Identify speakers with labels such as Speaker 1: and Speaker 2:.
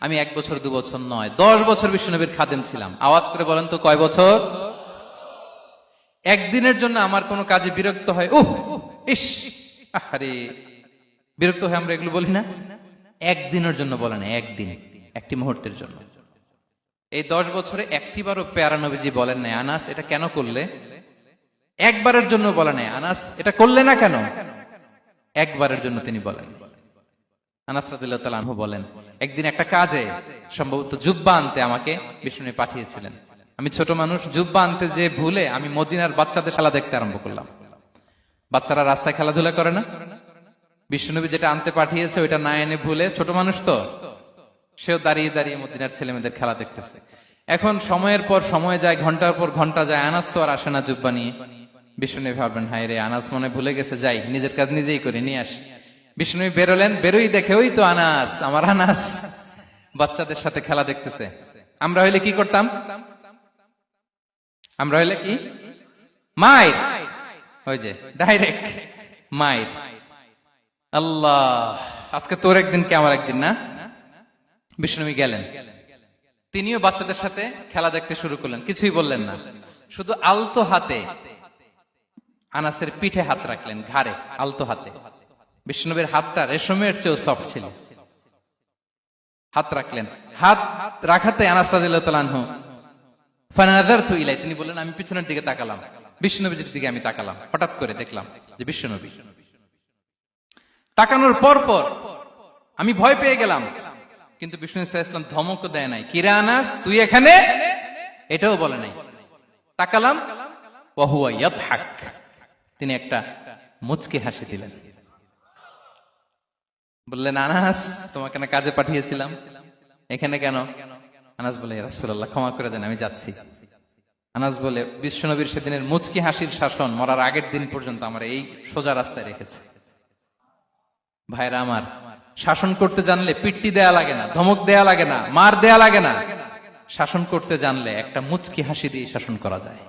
Speaker 1: আমি 1 বছর 2 বছর নয়, 10 বছর বিশ্বনবীর খাদেম ছিলাম। আওয়াজ করে বলেন তো কয় বছর? একদিনের জন্য আমার কোনো কাজে বিরক্ত হয়, ইস, আরে বিরক্ত হয়, আমরা এগুলো বলি না? একদিনের জন্য বলে না, একদিন, একটি মুহূর্তের জন্য। এই 10 বছরে একটিবারও পেয়ারা নবীজি বলেন নাই, আনাস এটা কেন করলে? একবারের জন্য বলে নাই, আনাস এটা করলে না কেন? একবারের জন্য তিনি বলেন। আনাস রাদিয়াল্লাহু তাআলা আনহু বলেন, একদিন একটা কাজে সম্ভবত জুব্বা আনতে আমাকে বিষ্ণু পাঠিয়েছিলেন। আমি ছোট মানুষ, জুব্বা আনতে যে ভুলে আমি মদিনার বাচ্চাদের খেলা দেখতে আরম্ভ করলাম। বাচ্চারা রাস্তায় খেলাধুলা করে না? বিষ্ণুনবী যেটা আনতে পাঠিয়েছে ওইটা না এনে ভুলে, ছোট মানুষ তো, সেও দাঁড়িয়ে দাঁড়িয়ে মদিনার ছেলেমেয়েদের খেলা দেখতেছে। এখন সময়ের পর সময় যায়, ঘন্টার পর ঘন্টা যায়, আনাস তো আর আসে না জুব্বা নিয়ে। বিষ্ণুনবী ভাবলেন, হায় রে, আনাস মনে ভুলে গেছে, যাই নিজের কাজ নিজেই করে নিয়ে আসি। বিষ্ণুনবী বেরোলেন, বেরোই দেখে ওই তো আনাস, আমার আনাস বাচ্চাদের সাথে খেলা দেখতেছে। আমরা হইলে কি করতাম? আমরা হইলে কি? মাইর, ওই যে ডাইরেক্ট মাইর। আল্লাহ, আজকে তোর একদিন কি আমার একদিন না? বিষ্ণুনবী গেলেন, তিনিও বাচ্চাদের সাথে খেলা দেখতে শুরু করলেন, কিছুই বললেন না, শুধু আলতো হাতে আনাসের পিঠে হাত রাখলেন, ঘাড়ে আলতো হাতে। বিষ্ণুনবীর হাতটা রেশমের চেয়েও সফট ছিল। হাত রাখলেন, হাত রাখাতে আনাস রাদিয়াল্লাহু তাআলা আনহু ফানাযারতু ইলাই, তিনি বললেন আমি পিছনের দিকে তাকালাম, বিষ্ণুনবীর দিকে আমি তাকালাম, হঠাৎ করে দেখলাম যে বিষ্ণুনবী। তাকানোর পর পর আমি ভয় পেয়ে গেলাম, কিন্তু বিষ্ণু সাল্লাল্লাহু আলাইহি ওয়াসাল্লাম ধমকও দেয় নাই, কিরে আনাস তুই এখানে, এটাও বলে নাই। তাকালাম, ওয়া হুয়া ইয়াদহাক, তিনি একটা মুচকি হাসি দিলেন। বললেন, আনাস তোমাকে না কাজে পাঠিয়েছিলাম, এখানে কেন? আনাস বলে, ইয়া রাসূলুল্লাহ ক্ষমা করে দেন, আমি যাচ্ছি। আনাস বলে, বিশ্বনবীর সেদিনের মুচকি হাসির শাসন মরার আগের দিন পর্যন্ত আমার এই সোজা রাস্তায় রেখেছে। ভাইরা আমার, শাসন করতে জানলে পিট্টি দেয়া লাগে না, ধমক দেয়া লাগে না, মার দেয়া লাগে না। শাসন করতে জানলে একটা মুচকি হাসি দিয়ে শাসন করা যায়।